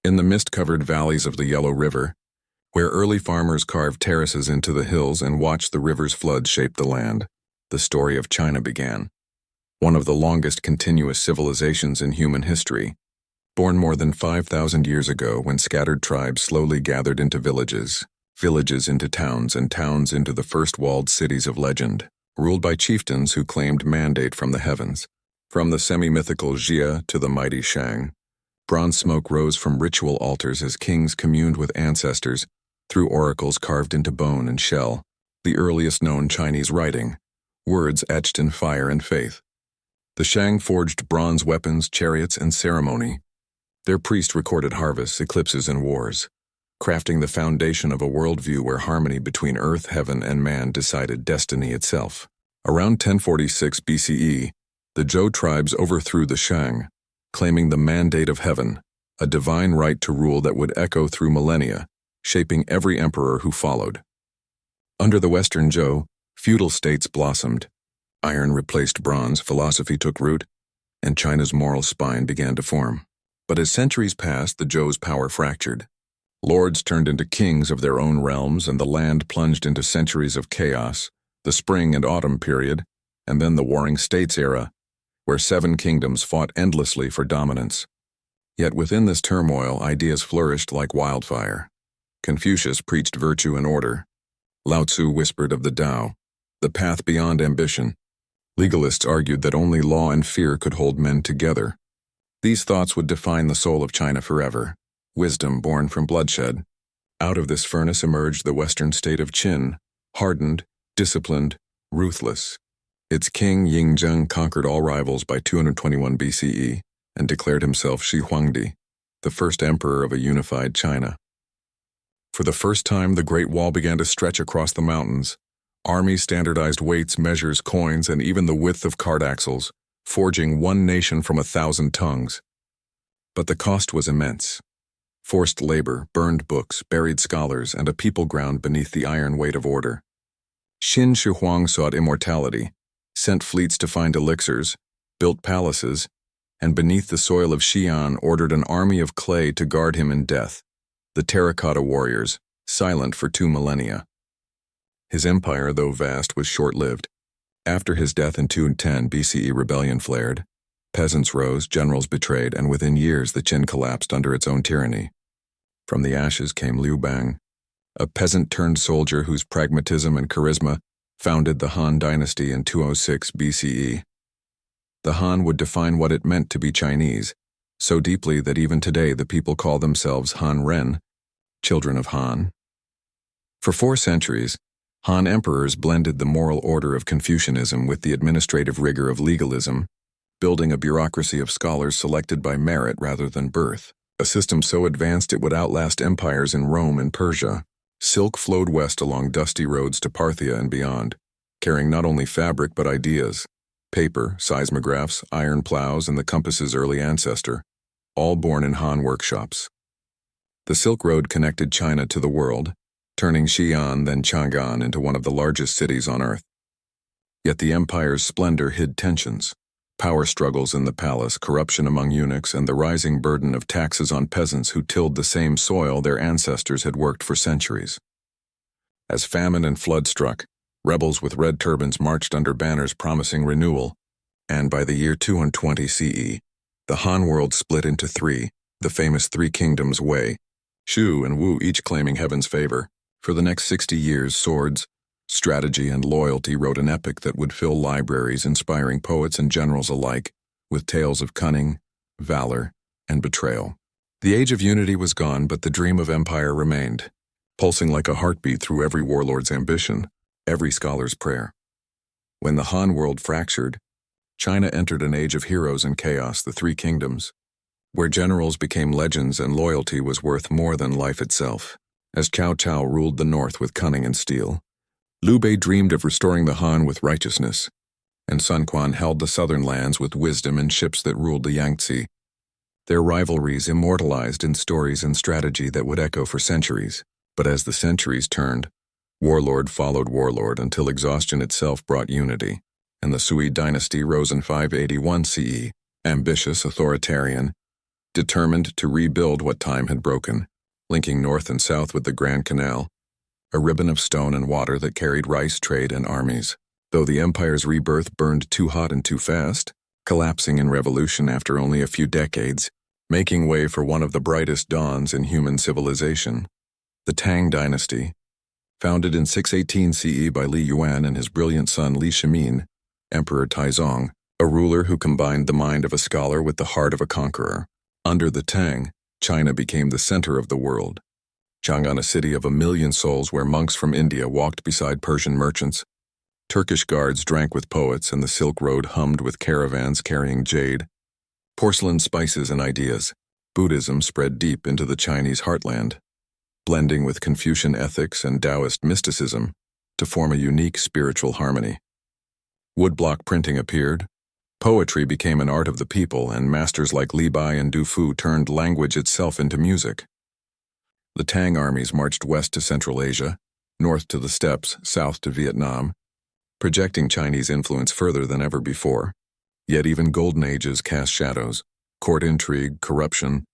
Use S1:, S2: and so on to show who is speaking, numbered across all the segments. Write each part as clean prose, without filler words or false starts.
S1: In the mist-covered valleys of the Yellow River, where early farmers carved terraces into the hills and watched the river's flood shape the land, the story of China began. One of the longest continuous civilizations in human history, born more than 5,000 years ago when scattered tribes slowly gathered into villages, villages into towns, and towns into the first walled cities of legend, ruled by chieftains who claimed mandate from the heavens. From the semi-mythical Xia to the mighty Shang, bronze smoke rose from ritual altars as kings communed with ancestors through oracles carved into bone and shell, the earliest known Chinese writing, words etched in fire and faith. The Shang forged bronze weapons, chariots, and ceremony. Their priests recorded harvests, eclipses, and wars, crafting the foundation of a worldview where harmony between earth, heaven, and man decided destiny itself. Around 1046 BCE, the Zhou tribes overthrew the Shang, claiming the mandate of heaven, a divine right to rule that would echo through millennia, shaping every emperor who followed. Under the Western Zhou, feudal states blossomed. Iron replaced bronze, philosophy took root, and China's moral spine began to form. But as centuries passed, the Zhou's power fractured. Lords turned into kings of their own realms, and the land plunged into centuries of chaos, the Spring and Autumn period, and then the Warring States era, where 7 kingdoms fought endlessly for dominance. Yet within this turmoil, ideas flourished like wildfire. Confucius preached virtue and order. Lao Tzu whispered of the Tao, the path beyond ambition. Legalists argued that only law and fear could hold men together. These thoughts would define the soul of China forever, wisdom born from bloodshed. Out of this furnace emerged the Western state of Qin, hardened, disciplined, ruthless. Its king Yingzheng conquered all rivals by 221 BCE and declared himself Shi Huangdi, the first emperor of a unified China. For the first time, the Great Wall began to stretch across the mountains. Armies standardized weights, measures, coins, and even the width of cart axles, forging one nation from 1,000 tongues. But the cost was immense. Forced labor, burned books, buried scholars, and a people ground beneath the iron weight of order. Qin Shi Huang sought immortality, sent fleets to find elixirs, built palaces, and beneath the soil of Xi'an ordered an army of clay to guard him in death, the terracotta warriors, silent for 2 millennia. His empire, though vast, was short-lived. After his death in 210 BCE, rebellion flared. Peasants rose, generals betrayed, and within years the Qin collapsed under its own tyranny. From the ashes came Liu Bang, a peasant-turned-soldier whose pragmatism and charisma founded the Han Dynasty in 206 BCE. The Han would define what it meant to be Chinese, so deeply that even today the people call themselves Han Ren, children of Han. For 4 centuries, Han emperors blended the moral order of Confucianism with the administrative rigor of legalism, building a bureaucracy of scholars selected by merit rather than birth, a system so advanced it would outlast empires in Rome and Persia. Silk flowed west along dusty roads to Parthia and beyond, carrying not only fabric but ideas, paper, seismographs, iron plows, and the compass's early ancestor, all born in Han workshops. The Silk Road connected China to the world, turning Xi'an, then Chang'an, into one of the largest cities on earth. Yet the empire's splendor hid tensions, power struggles in the palace, corruption among eunuchs, and the rising burden of taxes on peasants who tilled the same soil their ancestors had worked for centuries. As famine and flood struck, rebels with red turbans marched under banners promising renewal, and by the year 220 CE, the Han world split into 3, the famous 3 kingdoms Wei, Shu, and Wu, each claiming heaven's favor. For the next 60 years, swords, strategy, and loyalty wrote an epic that would fill libraries, inspiring poets and generals alike with tales of cunning, valor, and betrayal. The age of unity was gone, but the dream of empire remained, pulsing like a heartbeat through every warlord's ambition, every scholar's prayer. When the Han world fractured, China entered an age of heroes and chaos, the 3 kingdoms, where generals became legends and loyalty was worth more than life itself. As Cao Cao ruled the north with cunning and steel, Liu Bei dreamed of restoring the Han with righteousness, and Sun Quan held the southern lands with wisdom and ships that ruled the Yangtze. Their rivalries immortalized in stories and strategy that would echo for centuries. But as the centuries turned, warlord followed warlord until exhaustion itself brought unity, and the Sui dynasty rose in 581 CE, ambitious, authoritarian, determined to rebuild what time had broken, linking north and south with the Grand Canal, a ribbon of stone and water that carried rice, trade, and armies. Though the empire's rebirth burned too hot and too fast, collapsing in revolution after only a few decades, making way for one of the brightest dawns in human civilization, the Tang Dynasty. Founded in 618 CE by Li Yuan and his brilliant son Li Shimin, Emperor Taizong, a ruler who combined the mind of a scholar with the heart of a conqueror. Under the Tang, China became the center of the world. Chang'an, a city of 1 million souls where monks from India walked beside Persian merchants, Turkish guards drank with poets, and the Silk Road hummed with caravans carrying jade, porcelain, spices, and ideas. Buddhism spread deep into the Chinese heartland, blending with Confucian ethics and Taoist mysticism to form a unique spiritual harmony. Woodblock printing appeared, poetry became an art of the people, and masters like Li Bai and Du Fu turned language itself into music. The Tang armies marched west to Central Asia, north to the steppes, south to Vietnam, projecting Chinese influence further than ever before. Yet even golden ages cast shadows. Court intrigue, corruption,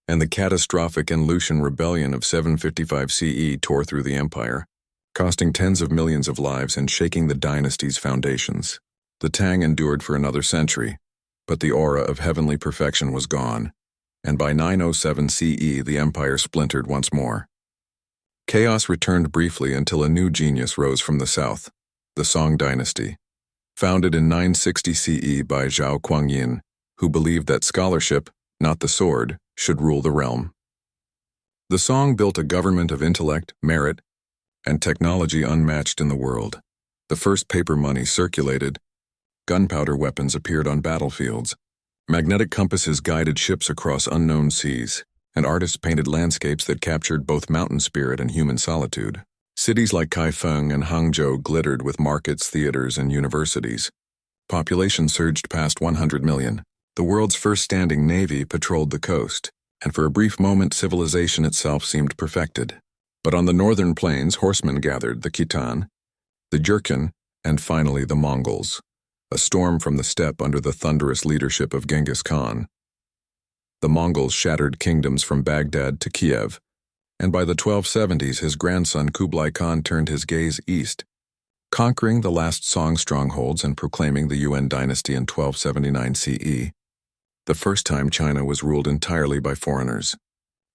S1: and the catastrophic and Lucian rebellion of 755 CE tore through the empire, costing tens of millions of lives and shaking the dynasty's foundations. The Tang endured for another century, but the aura of heavenly perfection was gone, and by 907 CE the empire splintered once more. Chaos returned briefly until a new genius rose from the south, the Song dynasty. Founded in 960 CE by Zhao Guangyin, who believed that scholarship, not the sword, should rule the realm. The Song built a government of intellect, merit, and technology unmatched in the world. The first paper money circulated, gunpowder weapons appeared on battlefields, magnetic compasses guided ships across unknown seas, and artists painted landscapes that captured both mountain spirit and human solitude. Cities like Kaifeng and Hangzhou glittered with markets, theaters, and universities. Population surged past 100 million. The world's first standing navy patrolled the coast, and for a brief moment civilization itself seemed perfected. But on the northern plains, horsemen gathered, the Khitan, the Jurchen, and finally the Mongols, a storm from the steppe under the thunderous leadership of Genghis Khan. The Mongols shattered kingdoms from Baghdad to Kiev, and by the 1270s his grandson Kublai Khan turned his gaze east, conquering the last Song strongholds and proclaiming the Yuan dynasty in 1279 CE, the first time China was ruled entirely by foreigners.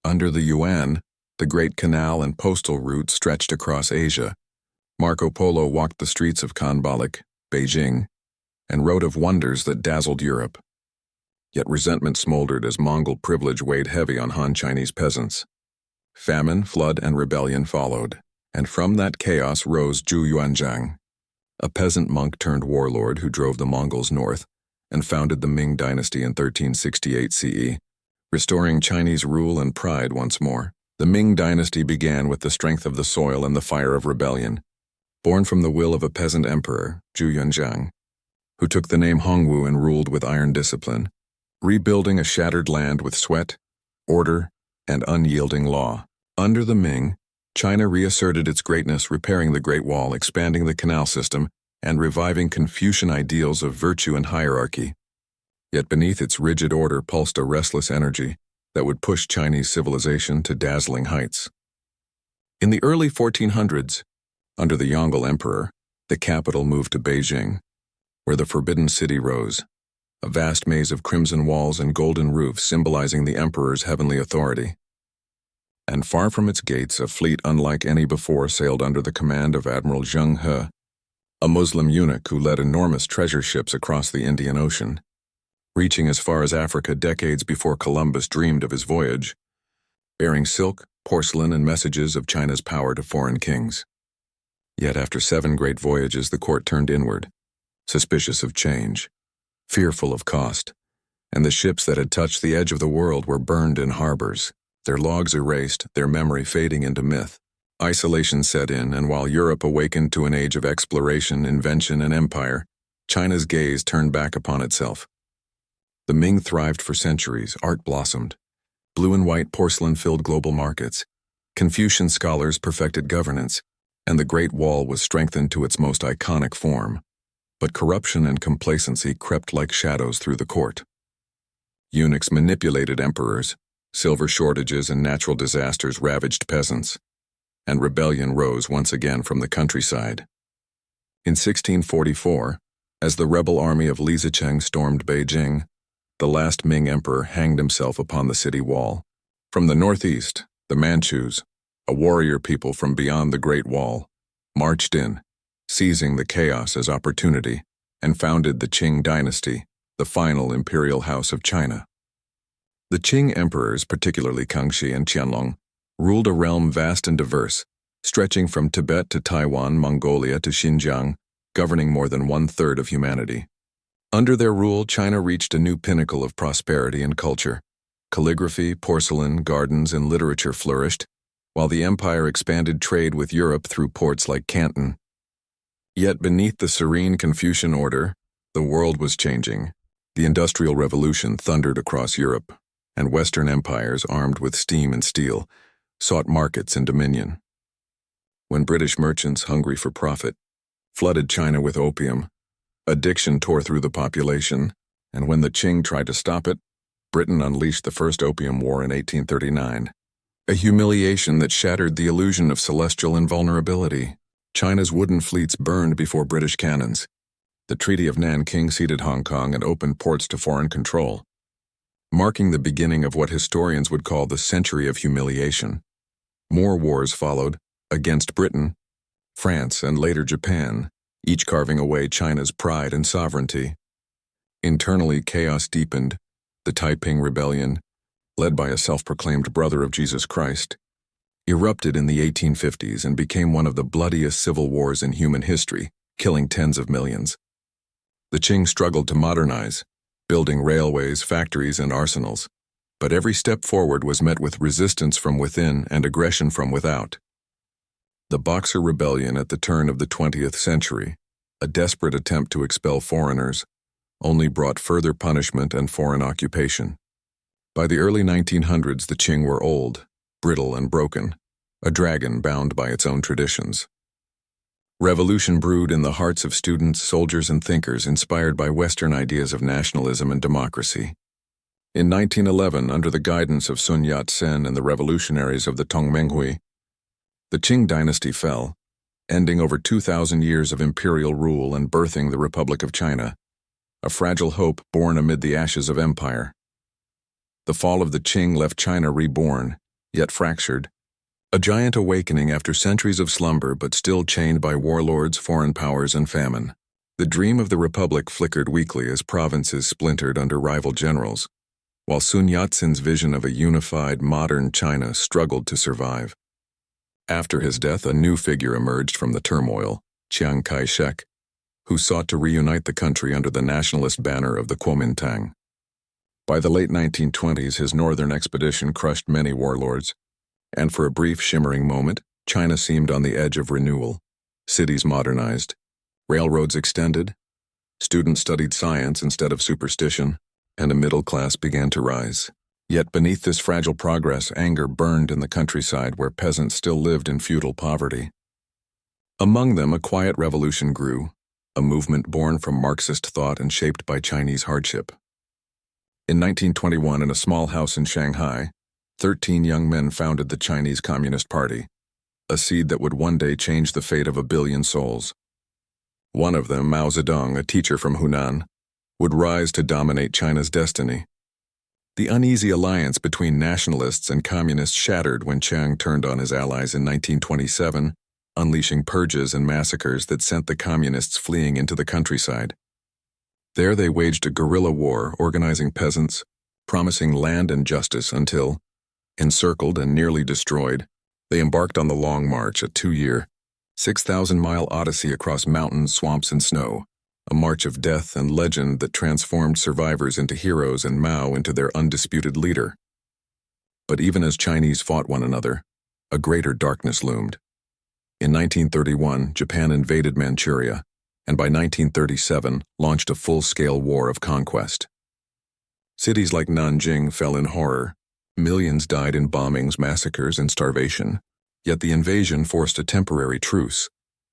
S1: Under the Yuan, the Great Canal and postal route stretched across Asia. Marco Polo walked the streets of Khanbalik, Beijing, and wrote of wonders that dazzled Europe. Yet resentment smoldered as Mongol privilege weighed heavy on Han Chinese peasants. Famine, flood, and rebellion followed, and from that chaos rose Zhu Yuanzhang, a peasant monk turned warlord who drove the Mongols north and founded the Ming dynasty in 1368 CE, restoring Chinese rule and pride once more. The Ming dynasty began with the strength of the soil and the fire of rebellion. Born from the will of a peasant emperor, Zhu Yuanzhang, who took the name Hongwu and ruled with iron discipline, rebuilding a shattered land with sweat, order, and unyielding law. Under the Ming, China reasserted its greatness, repairing the Great Wall, expanding the canal system, and reviving Confucian ideals of virtue and hierarchy. Yet beneath its rigid order pulsed a restless energy that would push Chinese civilization to dazzling heights. In the early 1400s, under the Yongle Emperor, the capital moved to Beijing, where the Forbidden City rose, a vast maze of crimson walls and golden roofs symbolizing the emperor's heavenly authority. And far from its gates, a fleet unlike any before sailed under the command of Admiral Zheng He, a Muslim eunuch who led enormous treasure ships across the Indian Ocean, reaching as far as Africa decades before Columbus dreamed of his voyage, bearing silk, porcelain, and messages of China's power to foreign kings. Yet after 7 great voyages, the court turned inward, suspicious of change, fearful of cost, and the ships that had touched the edge of the world were burned in harbors, their logs erased, their memory fading into myth. Isolation set in, and while Europe awakened to an age of exploration, invention, and empire, China's gaze turned back upon itself. The Ming thrived for centuries, art blossomed. Blue and white porcelain filled global markets. Confucian scholars perfected governance, and the Great Wall was strengthened to its most iconic form. But corruption and complacency crept like shadows through the court. Eunuchs manipulated emperors, silver shortages and natural disasters ravaged peasants, and rebellion rose once again from the countryside. In 1644, as the rebel army of Li Zicheng stormed Beijing, the last Ming emperor hanged himself upon the city wall. From the northeast, the Manchus, a warrior people from beyond the Great Wall, marched in, seizing the chaos as opportunity, and founded the Qing dynasty, the final imperial house of China. The Qing emperors, particularly Kangxi and Qianlong, ruled a realm vast and diverse, stretching from Tibet to Taiwan, Mongolia to Xinjiang, governing more than 1/3 of humanity. Under their rule, China reached a new pinnacle of prosperity and culture. Calligraphy, porcelain, gardens, and literature flourished, while the empire expanded trade with Europe through ports like Canton. Yet beneath the serene Confucian order, the world was changing. The Industrial Revolution thundered across Europe, and Western empires, armed with steam and steel, sought markets and dominion. When British merchants, hungry for profit, flooded China with opium, addiction tore through the population, and when the Qing tried to stop it, Britain unleashed the First Opium War in 1839, a humiliation that shattered the illusion of celestial invulnerability. China's wooden fleets burned before British cannons. The Treaty of Nanking ceded Hong Kong and opened ports to foreign control, marking the beginning of what historians would call the century of humiliation. More wars followed, against Britain, France, and later Japan, each carving away China's pride and sovereignty. Internally, chaos deepened. The Taiping Rebellion, led by a self-proclaimed brother of Jesus Christ, erupted in the 1850s and became one of the bloodiest civil wars in human history, killing tens of millions. The Qing struggled to modernize, building railways, factories, and arsenals, but every step forward was met with resistance from within and aggression from without. The Boxer Rebellion at the turn of the 20th century, a desperate attempt to expel foreigners, only brought further punishment and foreign occupation. By the early 1900s, the Qing were old, brittle, and broken, a dragon bound by its own traditions. Revolution brewed in the hearts of students, soldiers, and thinkers inspired by Western ideas of nationalism and democracy. In 1911, under the guidance of Sun Yat-sen and the revolutionaries of the Tongmenghui, the Qing dynasty fell, ending over 2,000 years of imperial rule and birthing the Republic of China, a fragile hope born amid the ashes of empire. The fall of the Qing left China reborn, yet fractured, a giant awakening after centuries of slumber but still chained by warlords, foreign powers, and famine. The dream of the Republic flickered weakly as provinces splintered under rival generals, while Sun Yat-sen's vision of a unified, modern China struggled to survive. After his death, a new figure emerged from the turmoil, Chiang Kai-shek, who sought to reunite the country under the nationalist banner of the Kuomintang. By the late 1920s, his northern expedition crushed many warlords, and for a brief shimmering moment, China seemed on the edge of renewal. Cities modernized, railroads extended, students studied science instead of superstition, and a middle class began to rise. Yet beneath this fragile progress, anger burned in the countryside where peasants still lived in feudal poverty. Among them, a quiet revolution grew, a movement born from Marxist thought and shaped by Chinese hardship. In 1921, in a small house in Shanghai, 13 young men founded the Chinese Communist Party, a seed that would one day change the fate of 1 billion souls. One of them, Mao Zedong, a teacher from Hunan, would rise to dominate China's destiny. The uneasy alliance between nationalists and communists shattered when Chiang turned on his allies in 1927, unleashing purges and massacres that sent the communists fleeing into the countryside. There they waged a guerrilla war, organizing peasants, promising land and justice until, encircled and nearly destroyed, they embarked on the Long March, a 2-year, 6,000-mile odyssey across mountains, swamps, and snow, a march of death and legend that transformed survivors into heroes and Mao into their undisputed leader. But even as Chinese fought one another, a greater darkness loomed. In 1931, Japan invaded Manchuria, and by 1937 launched a full-scale war of conquest. Cities like Nanjing fell in horror. Millions died in bombings, massacres, and starvation. Yet the invasion forced a temporary truce.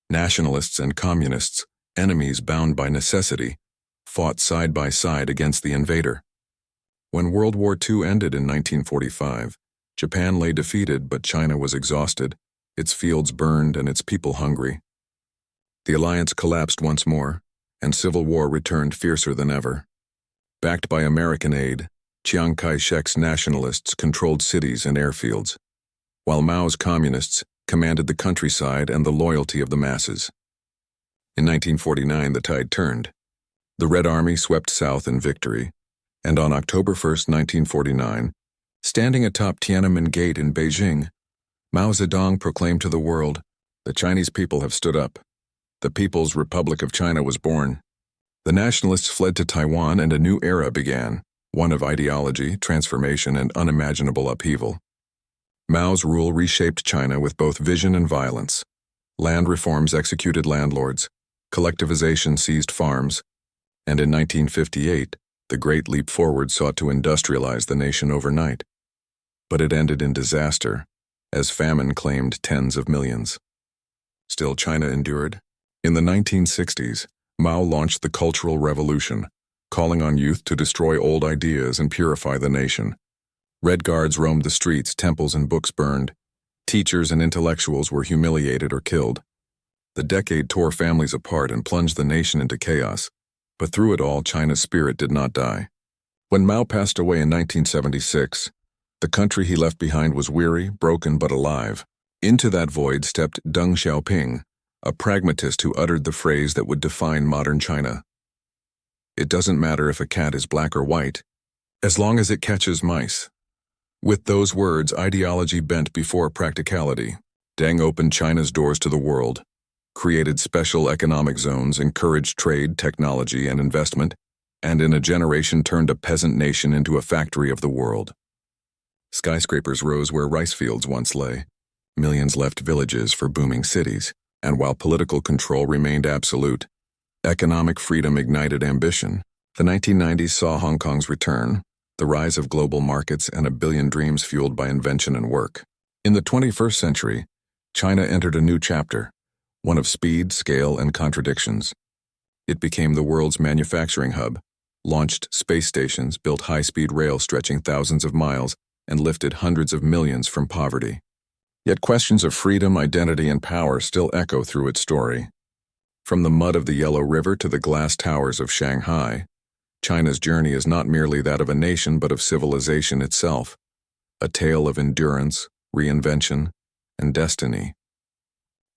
S1: Nationalists and communists, enemies bound by necessity, fought side by side against the invader. When World War II ended in 1945, Japan lay defeated, but China was exhausted, its fields burned and its people hungry. The alliance collapsed once more, and civil war returned fiercer than ever. Backed by American aid, Chiang Kai-shek's nationalists controlled cities and airfields, while Mao's communists commanded the countryside and the loyalty of the masses. In 1949, the tide turned. The Red Army swept south in victory, and on October 1, 1949, standing atop Tiananmen Gate in Beijing, Mao Zedong proclaimed to the world, "The Chinese people have stood up. The People's Republic of China was born." The nationalists fled to Taiwan and a new era began, one of ideology, transformation, and unimaginable upheaval. Mao's rule reshaped China with both vision and violence. Land reforms executed landlords, collectivization seized farms, and in 1958, the Great Leap Forward sought to industrialize the nation overnight. But it ended in disaster, as famine claimed tens of millions. Still, China endured. In the 1960s, Mao launched the Cultural Revolution, calling on youth to destroy old ideas and purify the nation. Red Guards roamed the streets, temples and books burned. Teachers and intellectuals were humiliated or killed. The decade tore families apart and plunged the nation into chaos. But through it all, China's spirit did not die. When Mao passed away in 1976, the country he left behind was weary, broken, but alive. Into that void stepped Deng Xiaoping, a pragmatist who uttered the phrase that would define modern China. "It doesn't matter if a cat is black or white, as long as it catches mice." With those words, ideology bent before practicality. Deng opened China's doors to the world, created special economic zones, encouraged trade, technology, and investment, and in a generation turned a peasant nation into a factory of the world. Skyscrapers rose where rice fields once lay. Millions left villages for booming cities, and while political control remained absolute, economic freedom ignited ambition. The 1990s saw Hong Kong's return, the rise of global markets, and a billion dreams fueled by invention and work. In the 21st century, China entered a new chapter, one of speed, scale, and contradictions. It became the world's manufacturing hub, launched space stations, built high-speed rail stretching thousands of miles, and lifted hundreds of millions from poverty. Yet questions of freedom, identity, and power still echo through its story. From the mud of the Yellow River to the glass towers of Shanghai, China's journey is not merely that of a nation but of civilization itself, a tale of endurance, reinvention, and destiny.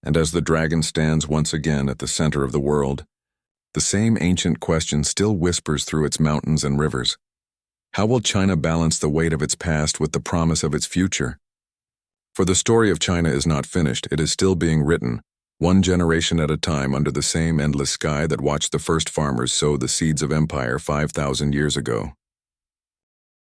S1: And as the dragon stands once again at the center of the world, the same ancient question still whispers through its mountains and rivers. How will China balance the weight of its past with the promise of its future? For the story of China is not finished, it is still being written, one generation at a time under the same endless sky that watched the first farmers sow the seeds of empire 5,000 years ago.